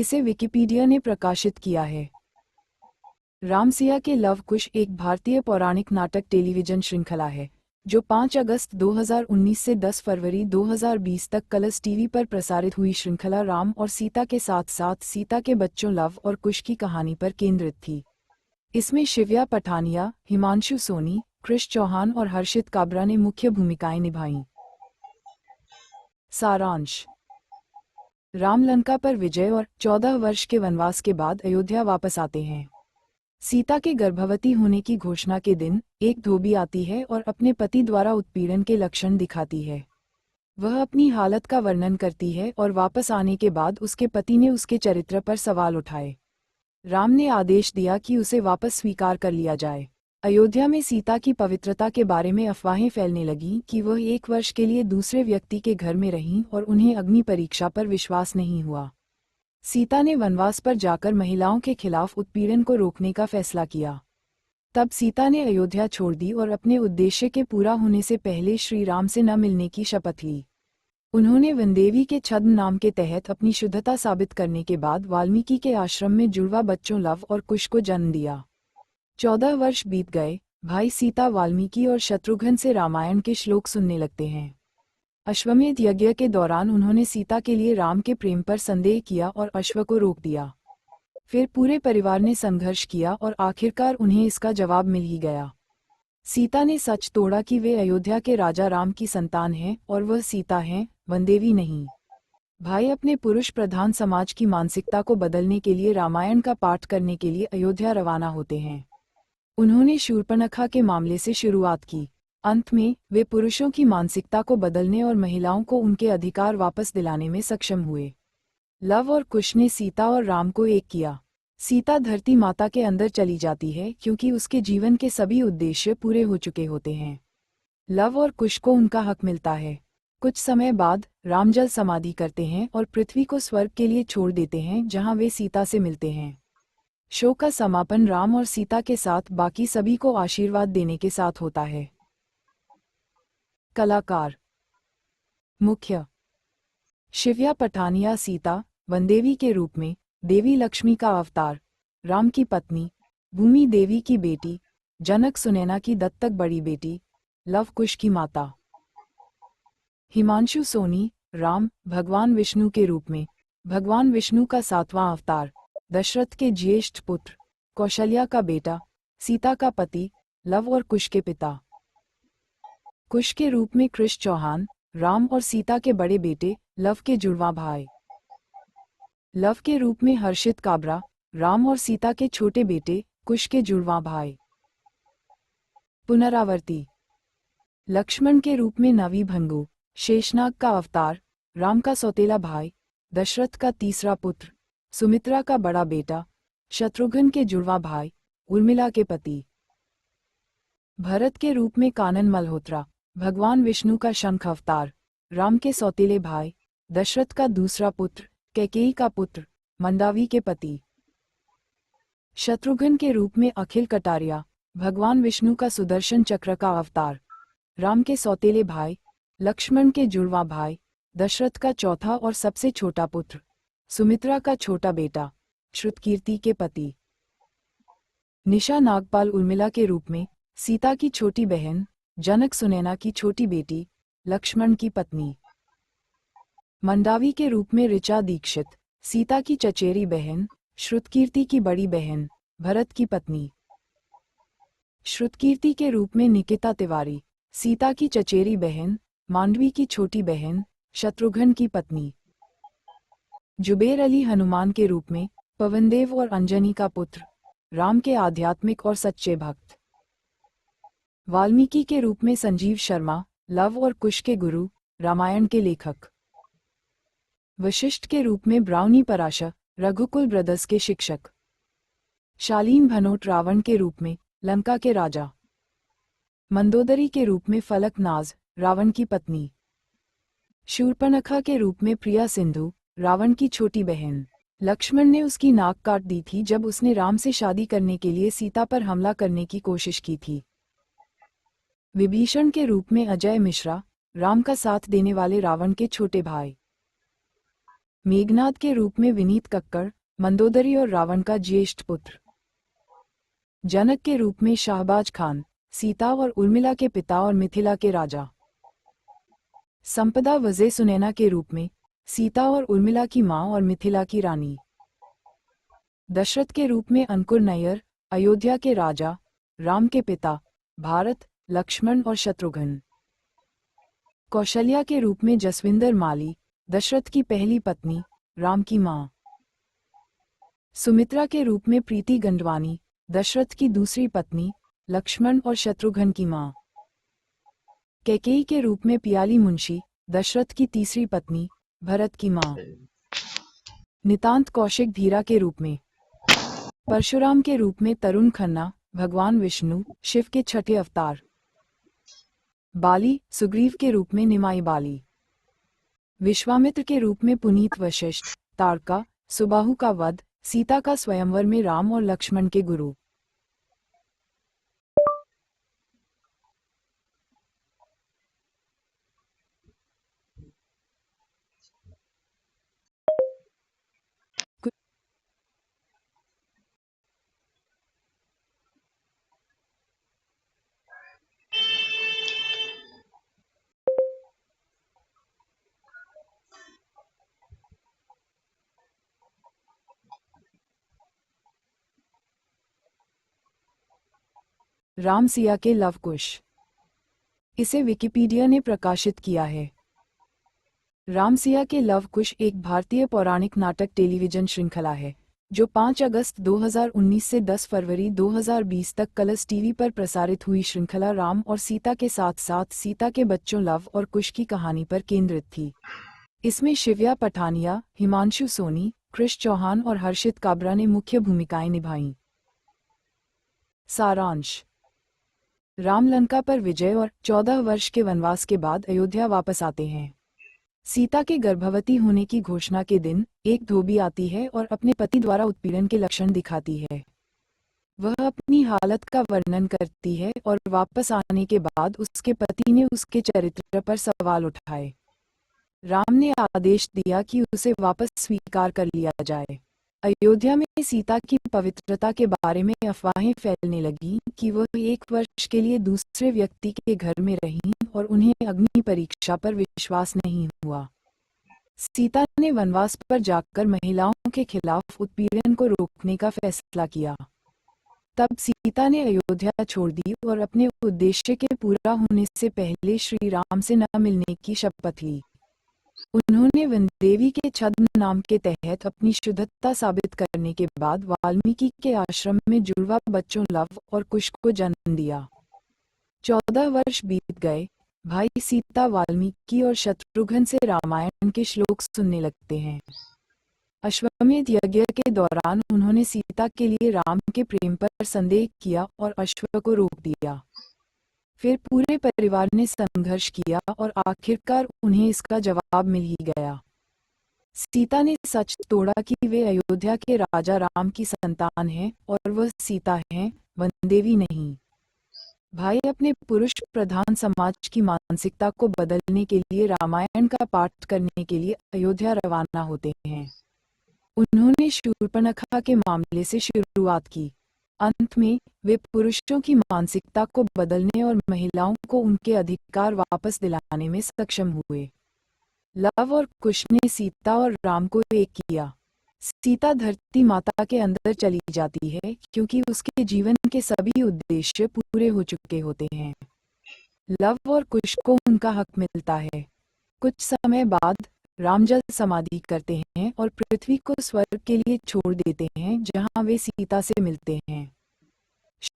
इसे विकिपीडिया ने प्रकाशित किया है। रामसिया के लव कुश एक भारतीय पौराणिक नाटक टेलीविजन श्रृंखला है जो 5 अगस्त 2019 से 10 फरवरी 2020 तक कलर्स टीवी पर प्रसारित हुई। श्रृंखला राम और सीता के साथ साथ सीता के बच्चों लव और कुश की कहानी पर केंद्रित थी। इसमें शिव्या पठानिया, हिमांशु सोनी, कृष चौहान और हर्षित काबरा ने मुख्य भूमिकाएं निभाईं। सारांश: राम लंका पर विजय और 14 वर्ष के वनवास के बाद अयोध्या वापस आते हैं। सीता के गर्भवती होने की घोषणा के दिन एक धोबी आती है और अपने पति द्वारा उत्पीड़न के लक्षण दिखाती है। वह अपनी हालत का वर्णन करती है और वापस आने के बाद उसके पति ने उसके चरित्र पर सवाल उठाए। राम ने आदेश दिया कि उसे वापस स्वीकार कर लिया जाए। अयोध्या में सीता की पवित्रता के बारे में अफवाहें फैलने लगीं कि वह 1 वर्ष के लिए दूसरे व्यक्ति के घर में रहीं और उन्हें अग्नि परीक्षा पर विश्वास नहीं हुआ। सीता ने वनवास पर जाकर महिलाओं के खिलाफ उत्पीड़न को रोकने का फैसला किया। तब सीता ने अयोध्या छोड़ दी और अपने उद्देश्य के पूरा होने से पहले श्री राम से न मिलने की शपथ ली। उन्होंने वनदेवी के छद्म नाम के तहत अपनी शुद्धता साबित करने के बाद वाल्मीकि के आश्रम में जुड़वा बच्चों लव और कुश को जन्म दिया। 14 वर्ष बीत गए। भाई सीता वाल्मीकि और शत्रुघ्न से रामायण के श्लोक सुनने लगते हैं। अश्वमेध यज्ञ के दौरान उन्होंने सीता के लिए राम के प्रेम पर संदेह किया और अश्व को रोक दिया। फिर पूरे परिवार ने संघर्ष किया और आखिरकार उन्हें इसका जवाब मिल ही गया। सीता ने सच तोड़ा कि वे अयोध्या के राजा राम की संतान हैं और वह सीता हैं, वनदेवी नहीं। भाई अपने पुरुष प्रधान समाज की मानसिकता को बदलने के लिए रामायण का पाठ करने के लिए अयोध्या रवाना होते हैं। उन्होंने शूर्पणखा के मामले से शुरुआत की। अंत में वे पुरुषों की मानसिकता को बदलने और महिलाओं को उनके अधिकार वापस दिलाने में सक्षम हुए। लव और कुश ने सीता और राम को एक किया। सीता धरती माता के अंदर चली जाती है क्योंकि उसके जीवन के सभी उद्देश्य पूरे हो चुके होते हैं। लव और कुश को उनका हक मिलता है। कुछ समय बाद राम जल समाधि करते हैं और पृथ्वी को स्वर्ग के लिए छोड़ देते हैं जहां वे सीता से मिलते हैं। शो का समापन राम और सीता के साथ बाकी सभी को आशीर्वाद देने के साथ होता है। कलाकार: मुख्य शिव्या पठानिया सीता, वनदेवी के रूप में, देवी लक्ष्मी का अवतार, राम की पत्नी, भूमि देवी की बेटी, जनक सुनैना की दत्तक बड़ी बेटी, लव कुश की माता। हिमांशु सोनी, राम, भगवान विष्णु के रूप में, भगवान विष्णु का 7वां अवतार, दशरथ के ज्येष्ठ पुत्र, कौशल्या का बेटा, सीता का पति, लव और कुश के पिता। कुश के रूप में कृष चौहान, राम और सीता के बड़े बेटे, लव के जुड़वा भाई। लव के रूप में हर्षित काबरा, राम और सीता के छोटे बेटे, कुश के जुड़वा भाई। पुनरावर्ती: लक्ष्मण के रूप में नवी भंगु, शेषनाग का अवतार, राम का सौतेला भाई, दशरथ का तीसरा पुत्र, सुमित्रा का बड़ा बेटा, शत्रुघ्न के जुड़वा भाई, उर्मिला के पति। भरत के रूप में कानन मल्होत्रा, भगवान विष्णु का शंख अवतार, राम के सौतेले भाई, दशरथ का दूसरा पुत्र, कैकेयी का पुत्र, मंदावी के पति। शत्रुघ्न के रूप में अखिल कटारिया, भगवान विष्णु का सुदर्शन चक्र का अवतार, राम के सौतेले भाई, लक्ष्मण के जुड़वा भाई, दशरथ का चौथा और सबसे छोटा पुत्र, सुमित्रा का छोटा बेटा, श्रुतकीर्ति के पति। निशा नागपाल उर्मिला के रूप में, सीता की छोटी बहन, जनक सुनैना की छोटी बेटी, लक्ष्मण की पत्नी। मंदावी के रूप में ऋचा दीक्षित, सीता की चचेरी बहन, श्रुतकीर्ति की बड़ी बहन, भरत की पत्नी। श्रुतकीर्ति के रूप में निकिता तिवारी, सीता की चचेरी बहन, मांडवी की छोटी बहन, शत्रुघ्न की पत्नी। जुबेर अली हनुमान के रूप में, पवनदेव और अंजनी का पुत्र, राम के आध्यात्मिक और सच्चे भक्त। वाल्मीकि के रूप में संजीव शर्मा, लव और कुश के गुरु, रामायण के लेखक। वशिष्ठ के रूप में ब्राउनी पराशर, रघुकुल ब्रदर्स के शिक्षक। शालीन भनोट रावण के रूप में, लंका के राजा। मंदोदरी के रूप में फलक नाज, रावण की पत्नी। शूर्पणखा के रूप में प्रिया सिंधु, रावण की छोटी बहन। लक्ष्मण ने उसकी नाक काट दी थी जब उसने राम से शादी करने के लिए सीता पर हमला करने की कोशिश की थी। विभीषण के रूप में अजय मिश्रा, राम का साथ देने वाले रावण के छोटे भाई। मेघनाद के रूप में विनीत कक्कड़, मंदोदरी और रावण का ज्येष्ठ पुत्र। जनक के रूप में शाहबाज खान, सीता और उर्मिला के पिता और मिथिला के राजा। संपदा वज़े सुनैना के रूप में सीता और उर्मिला की मां और मिथिला की रानी। दशरथ के रूप में अंकुर नैयर, अयोध्या के राजा, राम के पिता, भारत, लक्ष्मण और शत्रुघ्न। कौशल्या के रूप में जसविंदर माली, दशरथ की पहली पत्नी, राम की मां। सुमित्रा के रूप में प्रीति गंडवानी, दशरथ की दूसरी पत्नी, लक्ष्मण और शत्रुघ्न की मां। कैकेयी के रूप में पियाली मुंशी, दशरथ की तीसरी पत्नी, भरत की मां। नितांत कौशिक धीरा के रूप में। परशुराम के रूप में तरुण खन्ना, भगवान विष्णु, शिव के छठे अवतार। बाली, सुग्रीव के रूप में निमाई बाली। विश्वामित्र के रूप में पुनीत वशिष्ठ, तारका, सुबाहु का वध, सीता का स्वयंवर में राम और लक्ष्मण के गुरु। राम सिया के लव कुश। इसे विकिपीडिया ने प्रकाशित किया है। राम सिया के लव कुश एक भारतीय पौराणिक नाटक टेलीविजन श्रृंखला है जो 5 अगस्त 2019 से 10 फरवरी 2020 तक कलर्स टीवी पर प्रसारित हुई। श्रृंखला राम और सीता के साथ साथ सीता के बच्चों लव और कुश की कहानी पर केंद्रित थी। इसमें शिव्या पठानिया, हिमांशु सोनी, कृष चौहान और हर्षित काबरा ने मुख्य भूमिकाएं निभाईं। सारांश। राम लंका पर विजय और 14 वर्ष के वनवास के बाद अयोध्या वापस आते हैं। सीता के गर्भवती होने की घोषणा के दिन एक धोबी आती है और अपने पति द्वारा उत्पीड़न के लक्षण दिखाती है। वह अपनी हालत का वर्णन करती है और वापस आने के बाद उसके पति ने उसके चरित्र पर सवाल उठाए। राम ने आदेश दिया कि उसे वापस स्वीकार कर लिया जाए। अयोध्या में सीता की पवित्रता के बारे में अफवाहें फैलने लगीं कि वह 1 वर्ष के लिए दूसरे व्यक्ति के घर में रहीं और उन्हें अग्नि परीक्षा पर विश्वास नहीं हुआ। सीता ने वनवास पर जाकर महिलाओं के खिलाफ उत्पीड़न को रोकने का फैसला किया। तब सीता ने अयोध्या छोड़ दी और अपने उद्देश्य के पूरा होने से पहले श्री राम से न मिलने की शपथ ली। उन्होंने वनदेवी के छद्म नाम के तहत अपनी शुद्धता साबित करने के बाद वाल्मीकि के आश्रम में जुड़वा बच्चों लव और कुश को जन्म दिया। 14 वर्ष बीत गए। भाई सीता वाल्मीकि और शत्रुघ्न से रामायण के श्लोक सुनने लगते हैं। अश्वमेध यज्ञ के दौरान उन्होंने सीता के लिए राम के प्रेम पर संदेह किया और अश्व को रोक दिया। फिर पूरे परिवार ने संघर्ष किया और आखिरकार उन्हें इसका जवाब मिल ही गया। सीता ने सच तोड़ा कि वे अयोध्या के राजा राम की संतान हैं और वह सीता हैं, वनदेवी नहीं। भाई अपने पुरुष प्रधान समाज की मानसिकता को बदलने के लिए रामायण का पाठ करने के लिए अयोध्या रवाना होते हैं। उन्होंने शूर्पणखा के मामले से शुरुआत की। अंत में वे पुरुषों की मानसिकता को बदलने और महिलाओं को उनके अधिकार वापस दिलाने में सक्षम हुए। लव और कुश ने सीता और राम को एक किया। सीता धरती माता के अंदर चली जाती है क्योंकि उसके जीवन के सभी उद्देश्य पूरे हो चुके होते हैं। लव और कुश को उनका हक मिलता है। कुछ समय बाद राम जल समाधि करते हैं और पृथ्वी को स्वर्ग के लिए छोड़ देते हैं जहां वे सीता से मिलते हैं।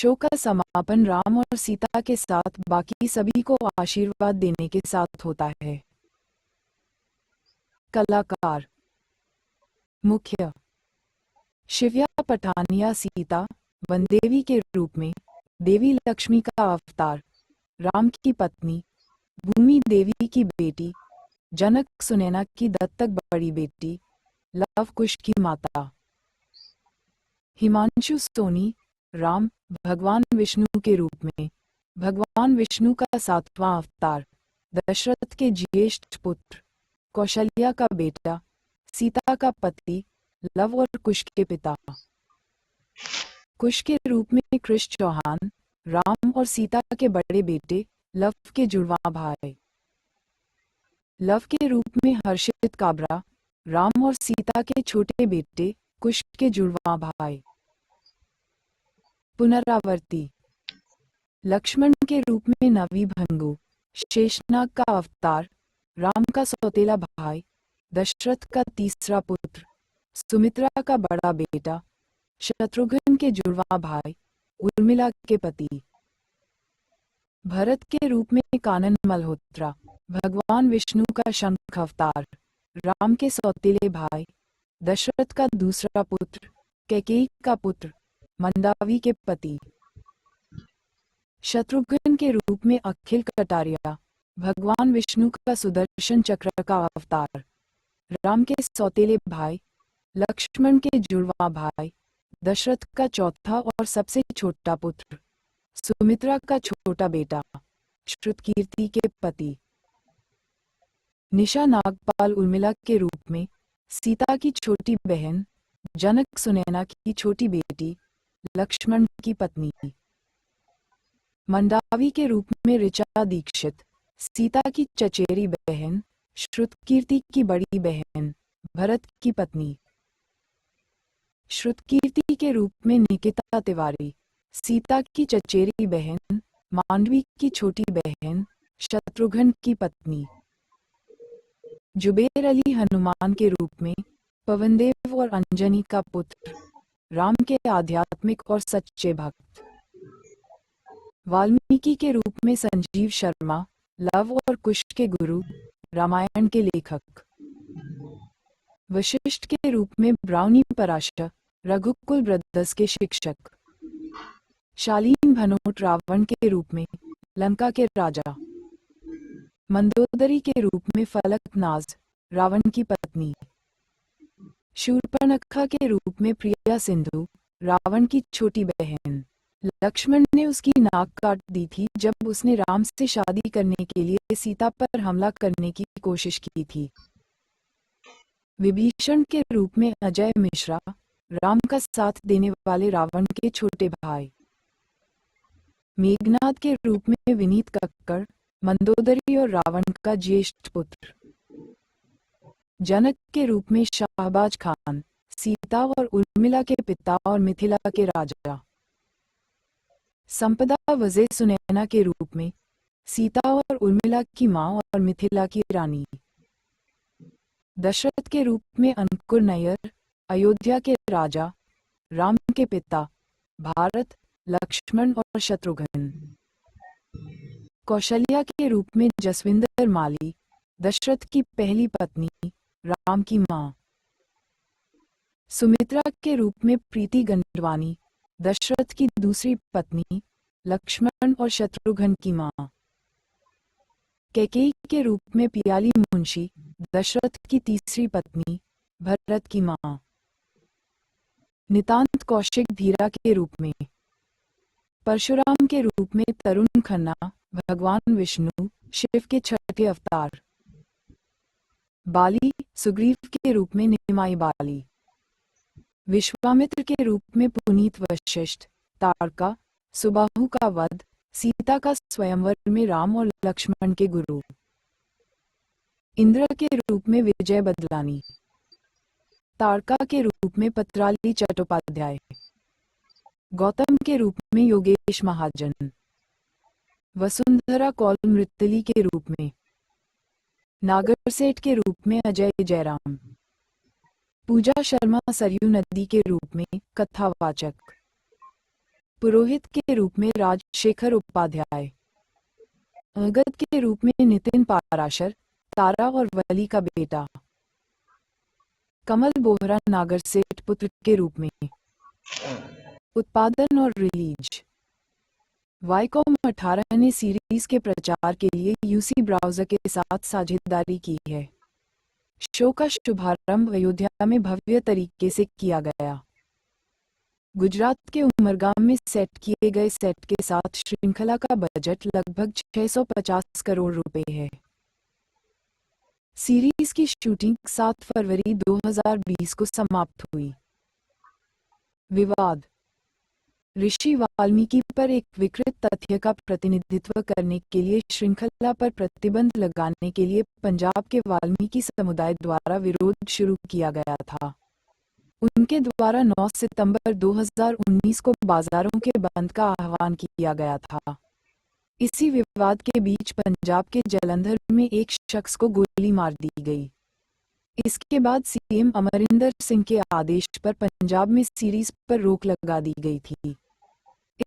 शो का समापन राम और सीता के साथ बाकी सभी को आशीर्वाद देने के साथ होता है। कलाकार। मुख्य। शिव्या पठानिया सीता, वनदेवी के रूप में, देवी लक्ष्मी का अवतार, राम की पत्नी, भूमि देवी की बेटी, जनक सुनैना की दत्तक बड़ी बेटी, लव कुश की माता। हिमांशु सोनी, राम, भगवान विष्णु के रूप में, भगवान विष्णु का 7वां अवतार, दशरथ के ज्येष्ठ पुत्र, कौशल्या का बेटा, सीता का पति लव और कुश के पिता। कुश के रूप में कृष चौहान, राम और सीता के बड़े बेटे लव के जुड़वा भाई। लव के रूप में हर्षित काबरा, राम और सीता के छोटे बेटे कुश के जुड़वा भाई। पुनरावर्ती। लक्ष्मण के रूप में नवी भंगु, शेषनाग का अवतार, राम का सौतेला भाई, दशरथ का तीसरा पुत्र, सुमित्रा का बड़ा बेटा, शत्रुघ्न के जुड़वा भाई, उर्मिला के पति। भरत के रूप में कानन मल्होत्रा, भगवान विष्णु का शंख अवतार, राम के सौतेले भाई, दशरथ का दूसरा पुत्र, कैकेयी का पुत्र, मंदावी के पति। शत्रुघ्न के रूप में अखिल कटारिया, भगवान विष्णु का सुदर्शन चक्र का अवतार, राम के सौतेले भाई, लक्ष्मण के जुड़वा भाई, दशरथ का चौथा और सबसे छोटा पुत्र, सुमित्रा का छोटा बेटा, श्रुतकीर्ति के पति। निशा नागपाल उर्मिला के रूप में सीता की छोटी बहन, जनक सुनैना की छोटी बेटी, लक्ष्मण की पत्नी। मंदावी के रूप में ऋचा दीक्षित, सीता की चचेरी बहन, श्रुतकीर्ति की बड़ी बहन, भरत की पत्नी। श्रुतकीर्ति के रूप में निकिता तिवारी, सीता की चचेरी बहन, मांडवी की छोटी बहन, शत्रुघ्न की पत्नी। जुबेर अली हनुमान के रूप में पवनदेव और अंजनी का पुत्र, राम के आध्यात्मिक और सच्चे भक्त। वाल्मीकि के रूप में संजीव शर्मा, लव और कुश के गुरु, रामायण के लेखक। वशिष्ठ के रूप में ब्राह्मणी पराशर, रघुकुल ब्रदर्स के शिक्षक। शालीन भनोट रावण के रूप में लंका के राजा। मंदोदरी के रूप में फलक नाज, रावण की पत्नी। शूर्पणखा के रूप में प्रिया सिंधु, रावण की छोटी बहन। लक्ष्मण ने उसकी नाक काट दी थी जब उसने राम से शादी करने के लिए सीता पर हमला करने की कोशिश की थी। विभीषण के रूप में अजय मिश्रा, राम का साथ देने वाले रावण के छोटे भाई। मेघनाद के रूप में विनीत कक्कड़, मंदोदरी और रावण का ज्येष्ठ पुत्र। जनक के रूप में शाहबाज खान, सीता और उर्मिला के पिता और मिथिला के राजा। संपदा वज़े सुनैना के रूप में सीता और उर्मिला की मां और मिथिला की रानी। दशरथ के रूप में अंकुर नैयर, अयोध्या के राजा, राम के पिता, भारत, लक्ष्मण और शत्रुघ्न। कौशल्या के रूप में जसविंदर माली, दशरथ की पहली पत्नी, राम की मां। सुमित्रा के रूप में प्रीति गंडवानी, दशरथ की दूसरी पत्नी, लक्ष्मण और शत्रुघ्न की मां। कैकेयी के रूप में पियाली मुंशी, दशरथ की तीसरी पत्नी, भरत की मां। नितांत कौशिक धीरा के रूप में। परशुराम के रूप में तरुण खन्ना, भगवान विष्णु, शिव के छठे अवतार। बाली, सुग्रीव के रूप में निमाई बाली। विश्वामित्र के रूप में पुनीत वशिष्ठ, तारका, सुबाहु का वध, सीता का स्वयंवर में राम और लक्ष्मण के गुरु। इंद्र के रूप में विजय बदलानी। तारका के रूप में पत्राली चट्टोपाध्याय। गौतम के रूप में योगेश महाजन। वसुंधरा कौल मृतली के रूप में। नागरसेठ के रूप में अजय जयराम। पूजा शर्मा सरयू नदी के रूप में कथावाचक। पुरोहित के रूप में राजशेखर उपाध्याय। अंगद के रूप में नितिन पाराशर, तारा और वली का बेटा। कमल बोहरा नागरसेठ पुत्र के रूप में। उत्पादन और रिलीज। वाईकॉम 18 ने सीरीज के प्रचार के लिए यूसी ब्राउज़र के साथ साझेदारी की है। शो का शुभारंभ अयोध्या में भव्य तरीके से किया गया। गुजरात के उमरगाम में सेट किए गए सेट के साथ श्रृंखला का बजट लगभग 650 करोड़ रुपए है। सीरीज की शूटिंग 7 फरवरी 2020 को समाप्त हुई। विवाद। ऋषि वाल्मीकि पर एक विकृत तथ्य का प्रतिनिधित्व करने के लिए श्रृंखला पर प्रतिबंध लगाने के लिए पंजाब के वाल्मीकि समुदाय द्वारा विरोध शुरू किया गया था। उनके द्वारा 9 सितंबर 2019 को बाजारों के बंद का आह्वान किया गया था। इसी विवाद के बीच पंजाब के जालंधर में एक शख्स को गोली मार दी गई। इसके बाद सीएम अमरिंदर सिंह के आदेश पर पंजाब में सीरीज पर रोक लगा दी गई थी।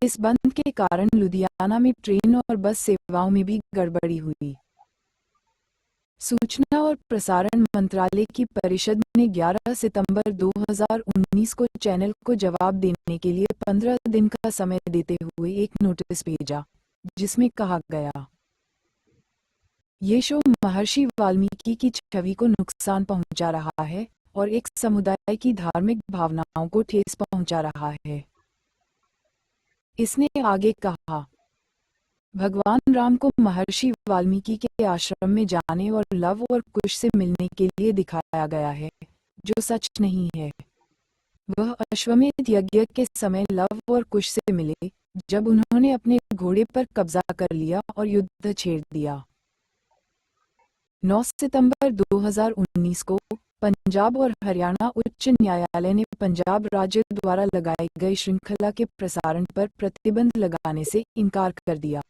इस बंद के कारण लुधियाना में ट्रेन और बस सेवाओं में भी गड़बड़ी हुई। सूचना और प्रसारण मंत्रालय की परिषद ने 11 सितंबर 2019 को चैनल को जवाब देने के लिए 15 दिन का समय देते हुए एक नोटिस भेजा, जिसमें कहा गया, ये शो महर्षि वाल्मीकि की छवि को नुकसान पहुंचा रहा है और एक समुदाय की धार्मिक भावनाओं को ठेस पहुंचा रहा है। इसने आगे कहा, भगवान राम को महर्षि वाल्मीकि के आश्रम में जाने और लव और कुश से मिलने के लिए दिखाया गया है, जो सच नहीं है। वह अश्वमेध यज्ञ के समय लव और कुश से मिले, जब उन्होंने अपने घोड़े पर कब्जा कर लिया और युद्ध छेड़ दिया। 9 सितंबर 2019 को पंजाब और हरियाणा उच्च न्यायालय ने पंजाब राज्य द्वारा लगाए गए श्रृंखला के प्रसारण पर प्रतिबंध लगाने से इनकार कर दिया।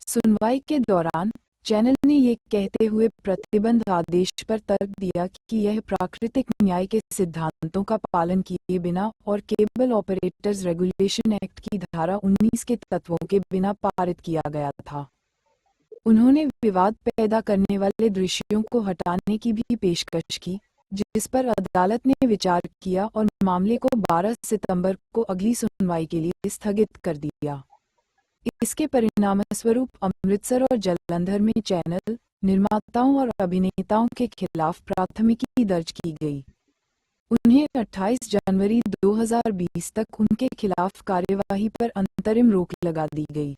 सुनवाई के दौरान चैनल ने ये कहते हुए प्रतिबंध आदेश पर तर्क दिया कि यह प्राकृतिक न्याय के सिद्धांतों का पालन किए बिना और केबल ऑपरेटर्स रेगुलेशन एक्ट की धारा 19 के तत्वों के बिना पारित किया गया था। उन्होंने विवाद पैदा करने वाले दृश्यों को हटाने की भी पेशकश की, जिस पर अदालत ने विचार किया और मामले को 12 सितंबर को अगली सुनवाई के लिए स्थगित कर दिया। इसके परिणामस्वरूप अमृतसर और जालंधर में चैनल निर्माताओं और अभिनेताओं के खिलाफ प्राथमिकी दर्ज की गई। उन्हें 28 जनवरी 2020 तक उनके खिलाफ कार्यवाही पर अंतरिम रोक लगा दी गई।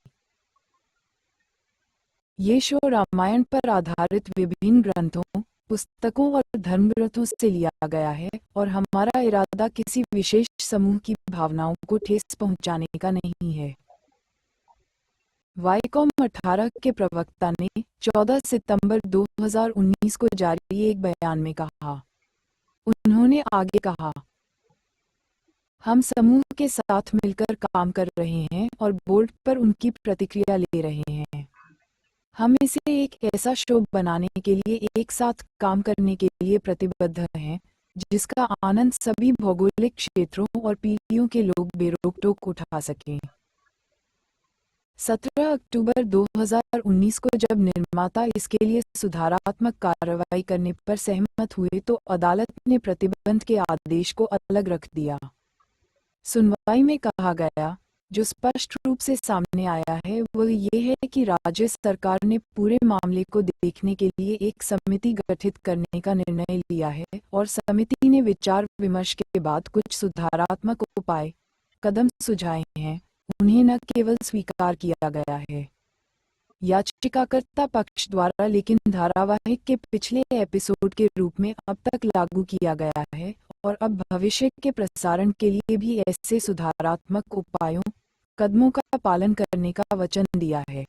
ये शो रामायण पर आधारित विभिन्न ग्रंथों, पुस्तकों और धर्मग्रंथों से लिया गया है और हमारा इरादा किसी विशेष समूह की भावनाओं को ठेस पहुंचाने का नहीं है। वाईकॉम 18 के प्रवक्ता ने 14 सितंबर 2019 को जारी एक बयान में कहा। उन्होंने आगे कहा, हम समूह के साथ मिलकर काम कर रहे हैं और बोर्ड पर उनकी प्रतिक्रिया ले रहे हैं। हम इसे एक ऐसा शो बनाने के लिए एक साथ काम करने के लिए प्रतिबद्ध हैं, जिसका आनंद सभी भौगोलिक क्षेत्रों और पीढ़ियों के लोग बेरोक-टोक उठा सकें। 17 अक्टूबर 2019 को जब निर्माता इसके लिए सुधारात्मक कार्रवाई करने पर सहमत हुए तो अदालत ने प्रतिबंध के आदेश को अलग रख दिया। सुनवाई में कहा गया, जो स्पष्ट रूप से सामने आया है वह ये है कि राज्य सरकार ने पूरे मामले को देखने के लिए एक समिति गठित करने का निर्णय लिया है और समिति ने विचार विमर्श के बाद कुछ सुधारात्मक उपाय कदम सुझाए हैं। उन्हें न केवल स्वीकार किया गया है याचिकाकर्ता पक्ष द्वारा, लेकिन धारावाहिक के पिछले एपिसोड के रूप में अब तक लागू किया गया है और अब भविष्य के प्रसारण के लिए भी ऐसे सुधारात्मक उपायों कदमों का पालन करने का वचन दिया है।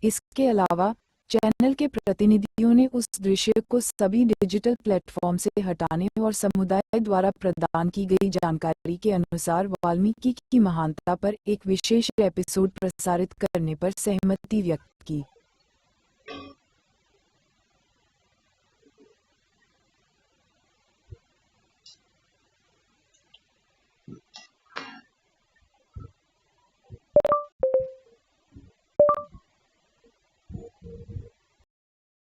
इसके अलावा चैनल के प्रतिनिधियों ने उस दृश्य को सभी डिजिटल प्लेटफॉर्म से हटाने और समुदाय द्वारा प्रदान की गई जानकारी के अनुसार वाल्मीकि की महानता पर एक विशेष एपिसोड प्रसारित करने पर सहमति व्यक्त की।